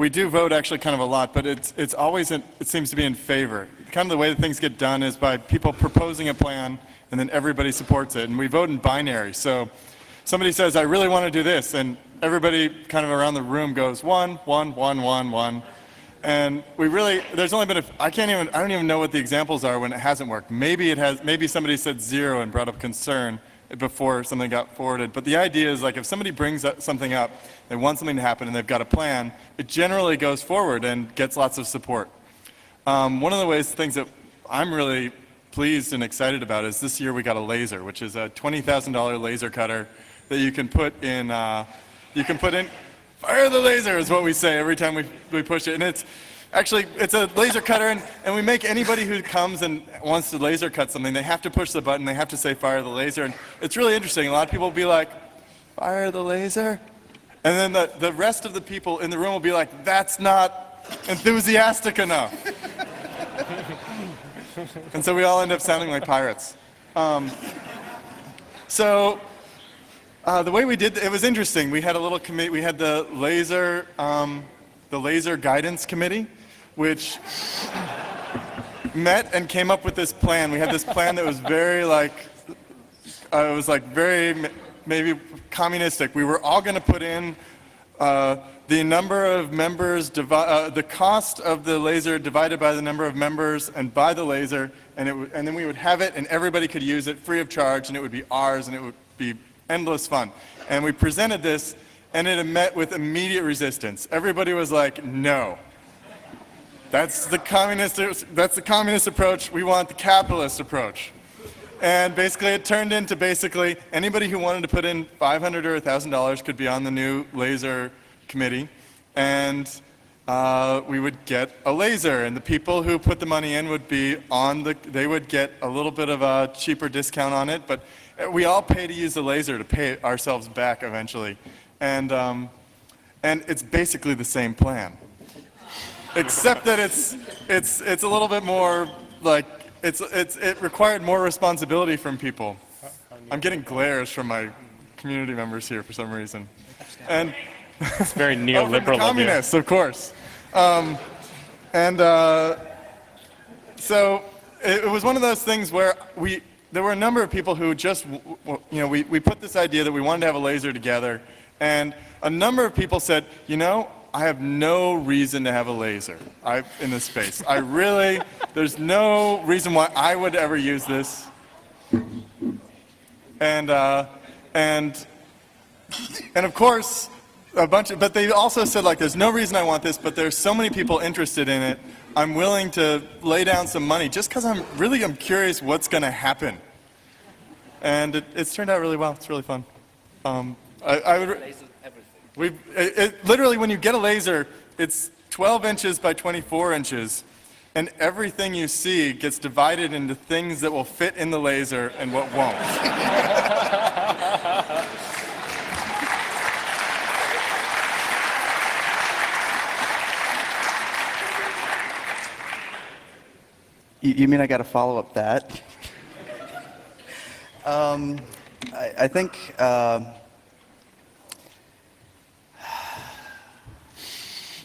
S3: do vote actually kind of a lot, but it's always it seems to be in favor. Kind of the way that things get done is by people proposing a plan and then everybody supports it, and we vote in binary. So somebody says, "I really want to do this," and everybody kind of around the room goes 1, 1, 1, 1, 1. And there's only been I don't even know what the examples are when it hasn't worked. Maybe somebody said 0 and brought up concern before something got forwarded. But the idea is like if somebody brings something up, they want something to happen and they've got a plan, it generally goes forward and gets lots of support. One of the things that I'm really pleased and excited about is this year we got a laser, which is a $20,000 laser cutter that you can put in, fire the laser is what we say every time we push it. And it's a laser cutter, and we make anybody who comes and wants to laser cut something, they have to push the button, they have to say fire the laser. And it's really interesting. A lot of people will be like, fire the laser? And then the rest of the people in the room will be like, that's not enthusiastic enough. And so we all end up sounding like pirates. The way we did it was interesting. We had a little committee. We had the laser guidance committee, which met and came up with this plan. We had this plan that was very very maybe communistic. We were all going to put in the number of members, the cost of the laser divided by the number of members and by the laser, and then we would have it, and everybody could use it free of charge, and it would be ours, and it would be endless fun. And we presented this, and it met with immediate resistance. Everybody was like, no. That's the communist approach. We want the capitalist approach. And basically it turned into anybody who wanted to put in $500 or $1,000 could be on the new laser committee, and we would get a laser, and the people who put the money in would be they would get a little bit of a cheaper discount on it, but we all pay to use the laser to pay ourselves back eventually. And it's basically the same plan. Except that it's a little bit more like, it required more responsibility from people. I'm getting glares from my community members here for some reason. And
S7: it's very neoliberal of you.
S3: Communists, of course. So it was one of those things where there were a number of people who just, we put this idea that we wanted to have a laser together, and a number of people said, I have no reason to have a laser in this space. There's no reason why I would ever use this. And of course, but they also said, there's no reason I want this, but there's so many people interested in it, I'm willing to lay down some money just because I'm curious what's going to happen. And it's turned out really well. It's really fun. Literally, when you get a laser, it's 12 inches by 24 inches, and everything you see gets divided into things that will fit in the laser and what won't.
S1: You mean I got to follow up that? I think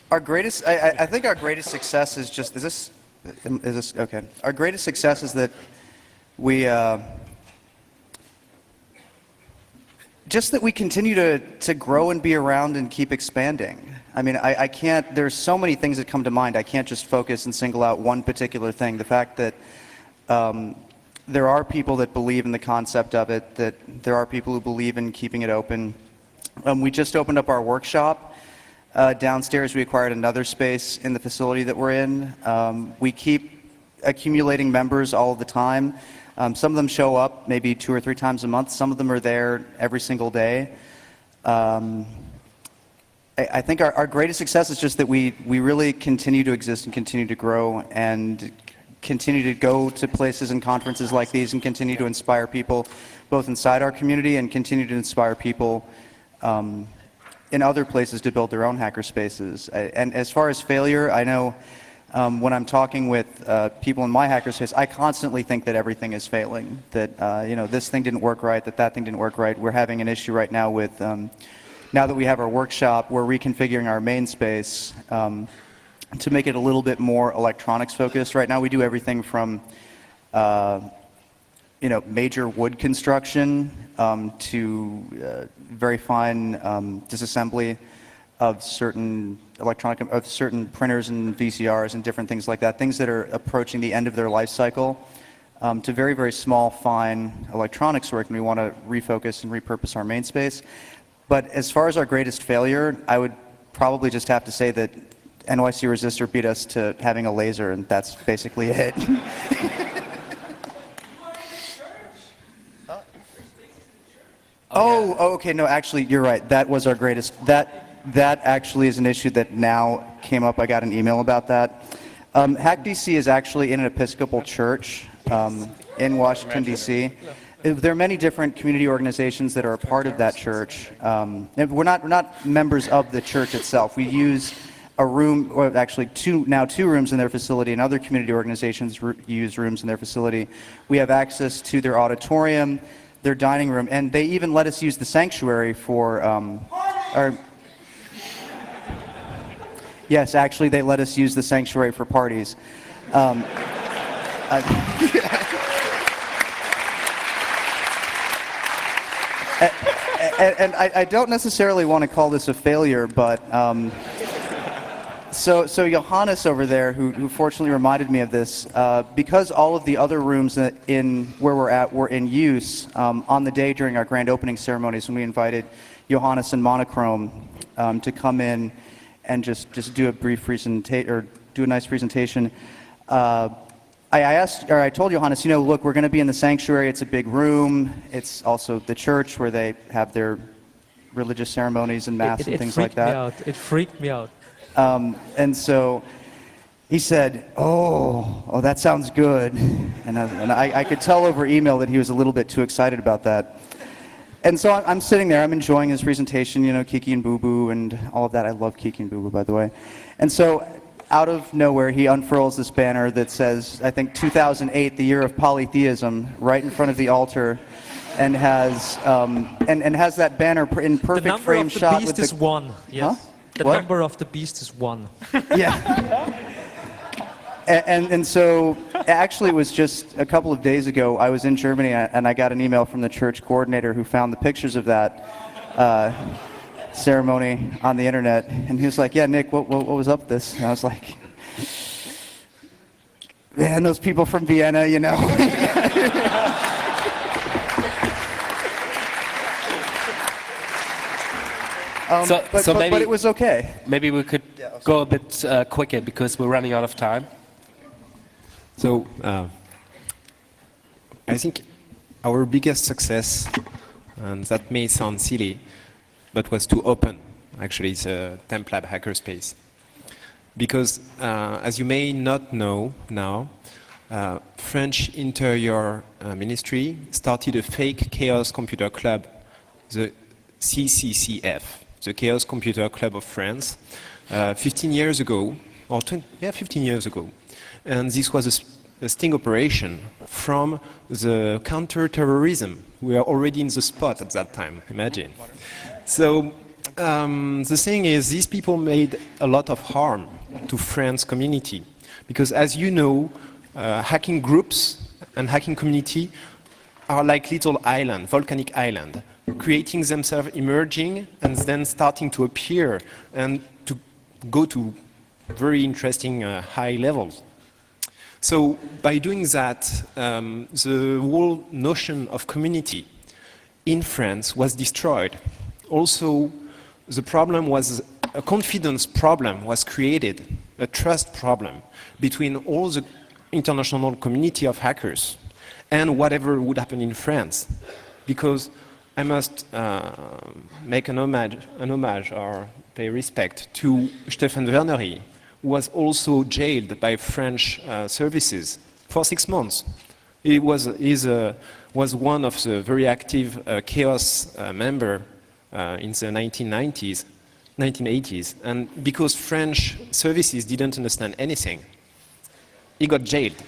S1: our greatest success is just, is this okay? Our greatest success is that we continue to grow and be around and keep expanding. I mean, I can't, there's so many things that come to mind. I can't just focus and single out one particular thing. The fact that there are people that believe in the concept of it, that there are people who believe in keeping it open. We just opened up our workshop. Downstairs, we acquired another space in the facility that we're in. We keep accumulating members all the time. Some of them show up maybe 2 or 3 times a month. Some of them are there every single day. I think our greatest success is just that we really continue to exist and continue to grow and continue to go to places and conferences like these and continue to inspire people both inside our community and continue to inspire people in other places to build their own hackerspaces. And as far as failure, I know when I'm talking with people in my hackerspace, I constantly think that everything is failing, that this thing didn't work right, that thing didn't work right. We're having an issue right now with, now that we have our workshop, we're reconfiguring our main space to make it a little bit more electronics focused. Right now we do everything from major wood construction to very fine disassembly of certain certain printers and VCRs and different things like that, things that are approaching the end of their life cycle, to very, very small, fine electronics work, and we want to refocus and repurpose our main space. But as far as our greatest failure, I would probably just have to say that NYC Resistor beat us to having a laser, and that's basically it. Oh, okay, no, actually, you're right. That was our greatest. That actually is an issue that now came up. I got an email about that. HackDC is actually in an Episcopal church in Washington, D.C. There are many different community organizations that are a part of that church. And we're not members of the church itself. We use a room, or actually two rooms in their facility, and other community organizations use rooms in their facility. We have access to their auditorium, their dining room, and they even let us use the sanctuary for yes, actually they let us use the sanctuary for parties. And I don't necessarily want to call this a failure, but so Johannes over there, who fortunately reminded me of this, because all of the other rooms in where we're at were in use on the day during our grand opening ceremonies when we invited Johannes and Monochrome to come in and just do a brief presentation or do a nice presentation. I told Johannes, look, we're going to be in the sanctuary. It's a big room. It's also the church where they have their religious ceremonies and mass and things like that.
S8: It freaked me out.
S1: And so he said, oh, that sounds good. And I could tell over email that he was a little bit too excited about that. And so I'm sitting there, I'm enjoying his presentation, Kiki and Boo Boo and all of that. I love Kiki and Boo Boo, by the way. And so out of nowhere, he unfurls this banner that says, I think 2008, the year of polytheism, right in front of the altar, and has that banner in perfect frame shot with
S8: the number of the beast is 1. Yes.
S1: Huh?
S8: The
S1: What?
S8: number of the beast is 1.
S1: Yeah. And so actually it was just a couple of days ago, I was in Germany and I got an email from the church coordinator who found the pictures of that ceremony on the internet, and he was like, yeah, Nick, what was up with this? And I was like, man, those people from Vienna, but it was okay.
S2: Maybe we could go a bit quicker because we're running out of time.
S5: So I think our biggest success, and that may sound silly, but was to open, actually, the TempLab hackerspace. Because as you may not know now, French Interior Ministry started a fake Chaos Computer Club, the CCCF, the Chaos Computer Club of France, 15 years ago, or 15 years ago. And this was a sting operation from the counter-terrorism. We were already in the spot at that time, imagine. So the thing is, these people made a lot of harm to France community. Because as you know, hacking groups and hacking community are like little island, volcanic island, creating themselves, emerging, and then starting to appear and to go to very interesting high levels. So by doing that, the whole notion of community in France was destroyed. Also, the problem was a confidence problem was created, a trust problem between all the international community of hackers and whatever would happen in France. Because I must make an homage or pay respect to Stéphane Vernery, who was also jailed by French services for 6 months. He was one of the very active chaos member in the 1980s, and because French services didn't understand anything, he got jailed.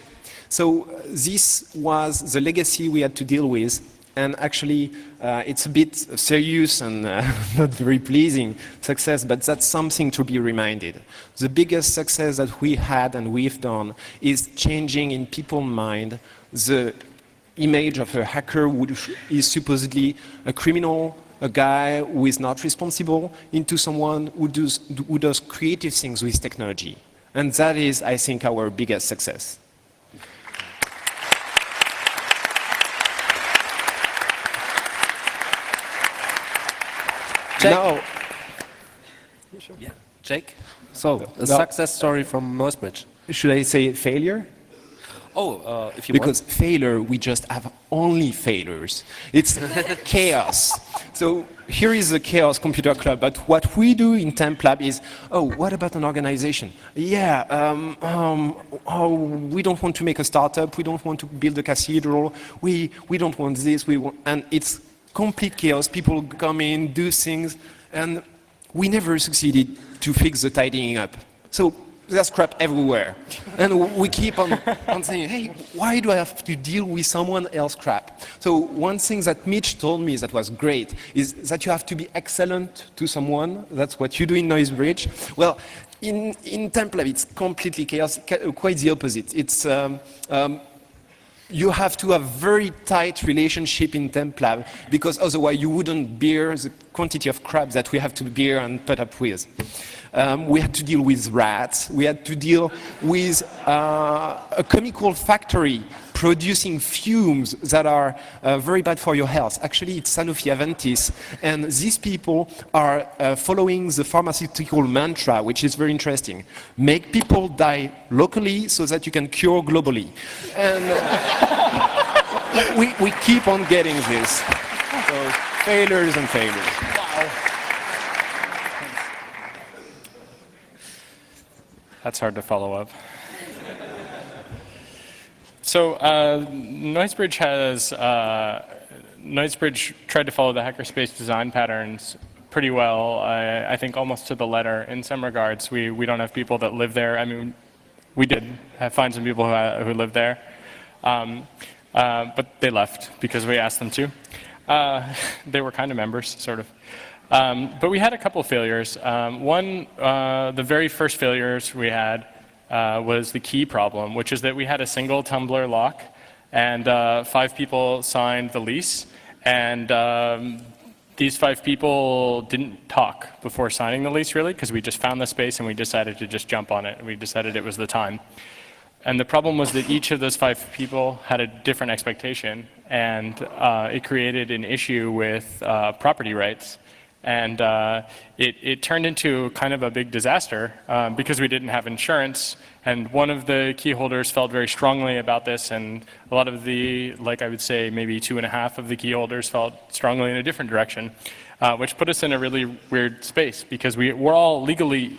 S5: So this was the legacy we had to deal with, and actually it's a bit serious and not very pleasing success, but that's something to be reminded. The biggest success that we had and we've done is changing in people's mind the image of a hacker who is supposedly a criminal, a guy who is not responsible, into someone who does creative things with technology. And that is, I think, our biggest success.
S2: Jake?
S5: Now,
S2: Yeah. Jake? So, a success story from Noisebridge.
S5: should I say failure?
S2: Oh, if you
S5: Because failure, we just have only failures. It's chaos. So here is the Chaos Computer Club, but what we do in TempLab is, oh, what about an organization? Yeah, we don't want to make a startup, we don't want to build a cathedral, we don't want this, and it's complete chaos. People come in, do things, and we never succeeded to fix the tidying up. So there's crap everywhere. And we keep on saying, hey, why do I have to deal with someone else's crap? So one thing that Mitch told me that was great is that you have to be excellent to someone. That's what you do in Noisebridge. Well, in TempLab, it's completely chaos, quite the opposite. It's you have to have very tight relationship in TempLab because otherwise you wouldn't bear the quantity of crap that we have to bear and put up with. We had to deal with rats. We had to deal with a chemical factory producing fumes that are very bad for your health. Actually, it's Sanofi Aventis, and these people are following the pharmaceutical mantra, which is very interesting. Make people die locally so that you can cure globally. And we keep on getting this. So failures and failures.
S7: That's hard to follow up. So Noisebridge tried to follow the hackerspace design patterns pretty well, I think almost to the letter in some regards. We don't have people that live there. I mean, we did find some people who live there, but they left because we asked them to. They were kind of members, sort of. But we had a couple of failures. The very first failures we had was the key problem, which is that we had a single Tumblr lock, and 5 people signed the lease, and these 5 people didn't talk before signing the lease, really, because we just found the space and we decided to just jump on it. We decided it was the time. And the problem was that each of those 5 people had a different expectation, and it created an issue with property rights. And it turned into kind of a big disaster because we didn't have insurance. And one of the key holders felt very strongly about this, and a lot of the, like I would say, maybe 2.5 of the key holders felt strongly in a different direction, which put us in a really weird space because we're all legally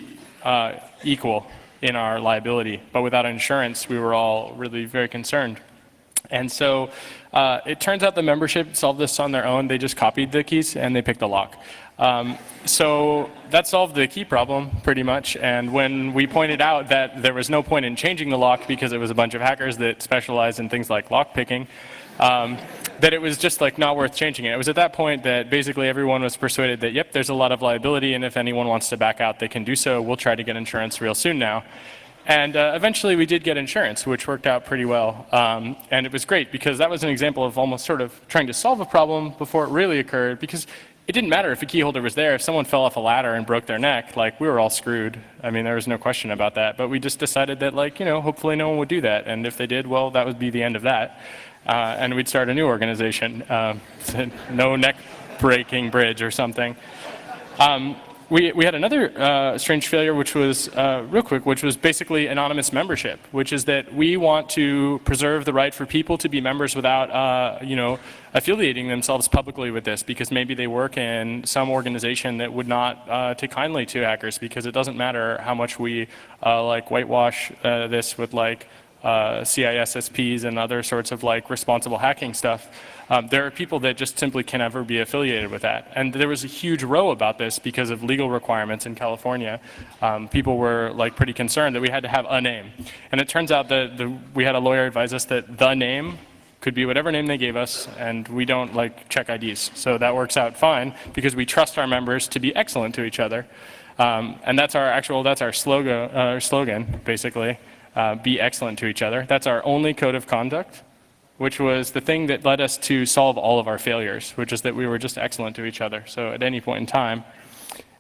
S7: equal in our liability, but without insurance, we were all really very concerned. And so it turns out the membership solved this on their own. They just copied the keys and they picked the lock. So that solved the key problem pretty much. And when we pointed out that there was no point in changing the lock because it was a bunch of hackers that specialize in things like lock picking, that it was just like not worth changing it. It was at that point that basically everyone was persuaded that, yep, there's a lot of liability, and if anyone wants to back out, they can do so. We'll try to get insurance real soon now. And eventually we did get insurance, which worked out pretty well. And it was great because that was an example of almost sort of trying to solve a problem before it really occurred, because it didn't matter if a key holder was there. If someone fell off a ladder and broke their neck, like, we were all screwed. I mean, there was no question about that. But we just decided that, like, hopefully no one would do that. And if they did, well, that would be the end of that. And we'd start a new organization, No Neck Breaking Bridge or something. We had another strange failure, which was, real quick, which was basically anonymous membership, which is that we want to preserve the right for people to be members without, affiliating themselves publicly with this, because maybe they work in some organization that would not take kindly to hackers, because it doesn't matter how much we whitewash this with CISSPs and other sorts of responsible hacking stuff. There are people that just simply can never be affiliated with that. And there was a huge row about this because of legal requirements in California. People were pretty concerned that we had to have a name. And it turns out that we had a lawyer advise us that the name could be whatever name they gave us, and we don't check IDs. So that works out fine because we trust our members to be excellent to each other. And that's our slogan, basically. Be excellent to each other. That's our only code of conduct, which was the thing that led us to solve all of our failures, which is that we were just excellent to each other, so at any point in time.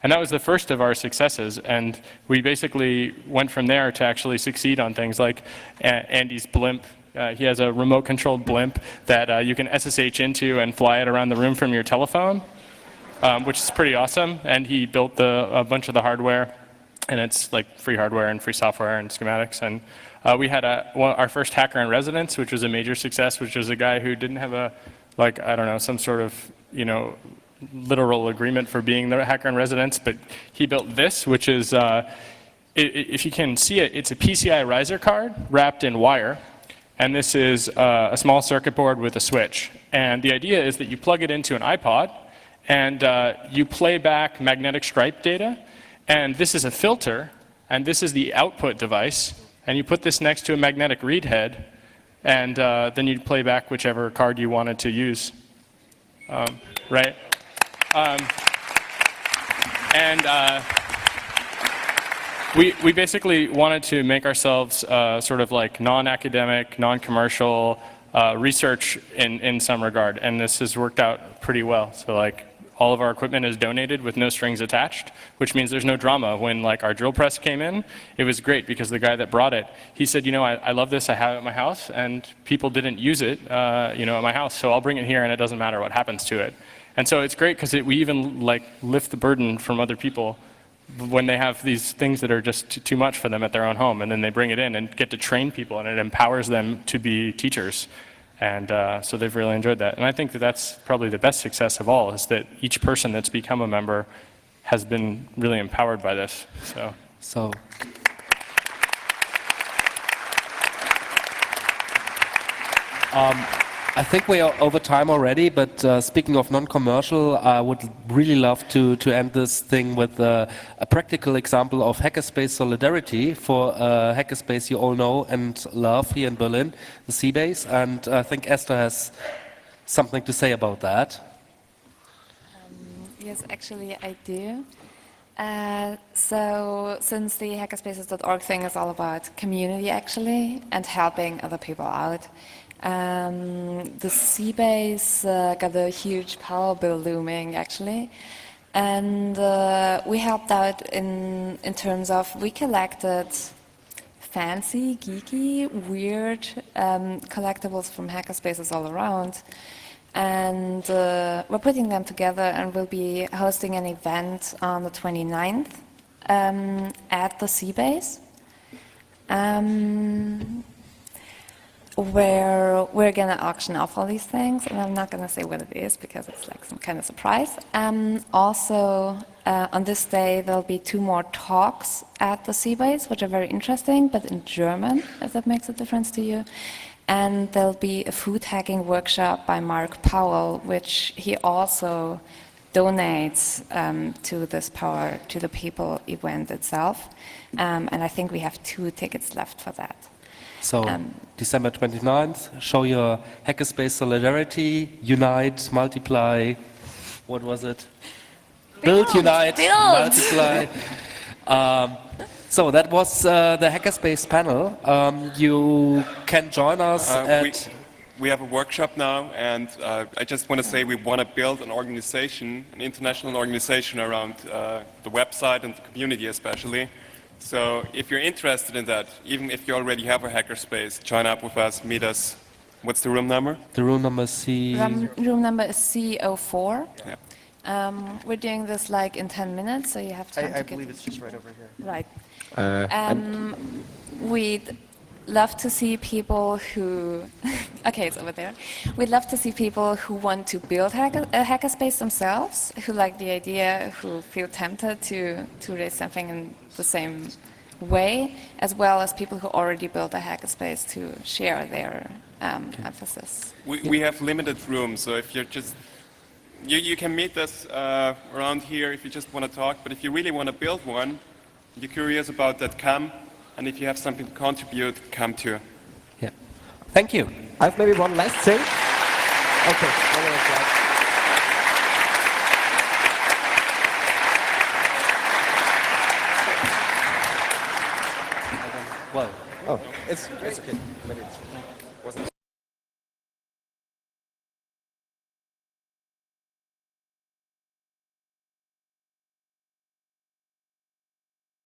S7: And that was the first of our successes, and we basically went from there to actually succeed on things like Andy's blimp. He has a remote-controlled blimp that you can SSH into and fly it around the room from your telephone, which is pretty awesome, and he built a bunch of the hardware. And it's free hardware and free software and schematics. And we had our first hacker in residence, which was a major success, which was a guy who didn't have some sort of, literal agreement for being the hacker in residence, but he built this, which is, if you can see it, it's a PCI riser card wrapped in wire. And this is a small circuit board with a switch. And the idea is that you plug it into an iPod, and you play back magnetic stripe data. And this is a filter, and this is the output device. And you put this next to a magnetic read head, and then you play back whichever card you wanted to use, right? We basically wanted to make ourselves sort of non-academic, non-commercial research in some regard, and this has worked out pretty well. So all of our equipment is donated with no strings attached, which means there's no drama. When our drill press came in, it was great because the guy that brought it, he said, I love this, I have it at my house, and people didn't use it, at my house, so I'll bring it here and it doesn't matter what happens to it. And so it's great because we even lift the burden from other people when they have these things that are just too much for them at their own home, and then they bring it in and get to train people, and it empowers them to be teachers. And so they've really enjoyed that. And I think that that's probably the best success of all, is that each person that's become a member has been really empowered by this. So.
S2: I think we are over time already, but speaking of non-commercial, I would really love to end this thing with a practical example of hackerspace solidarity for a hackerspace you all know and love here in Berlin, the C-Base, and I think Esther has something to say about that.
S6: Yes, actually I do. So since the hackerspaces.org thing is all about community actually and helping other people out, the C-Base got a huge power bill looming actually, and we helped out in terms of we collected fancy, geeky, weird collectibles from hackerspaces all around, and we're putting them together, and we'll be hosting an event on the 29th at the C-Base. Where we're going to auction off all these things, and I'm not going to say what it is because it's some kind of surprise. Also, on this day, there'll be 2 more talks at the C-Base, which are very interesting, but in German, if that makes a difference to you. And there'll be a food hacking workshop by Mark Powell, which he also donates to this Power to the People event itself. And I think we have 2 tickets left for that.
S2: So, December 29th, show your hackerspace solidarity, unite, multiply, what was it? Build, unite, multiply. So that was the hackerspace panel. You can join us at...
S4: we have a workshop now, and I just want to say we want to build an organization, an international organization around the website and the community especially. So if you're interested in that, even if you already have a hackerspace, join up with us, meet us. What's the room number?
S2: The room number C.
S6: Room number is C04.
S4: Yeah.
S6: We're doing this like in 10 minutes, so you have time
S1: I
S6: to
S1: believe
S6: get...
S1: it's just right over here.
S6: Right. We'd love to see people who... Okay, it's over there. We'd love to see people who want to build a hackerspace themselves, who like the idea, who feel tempted to raise something in the same way, as well as people who already built a hackerspace to share their emphasis.
S4: We have limited rooms, so if you're just... You can meet us around here if you just want to talk, but if you really want to build one, you're curious about that, come. And if you have something to contribute, come too.
S2: Yeah. Thank you.
S5: I have maybe one last thing. Okay.
S2: Well.
S5: Oh, it's okay. Maybe it wasn't.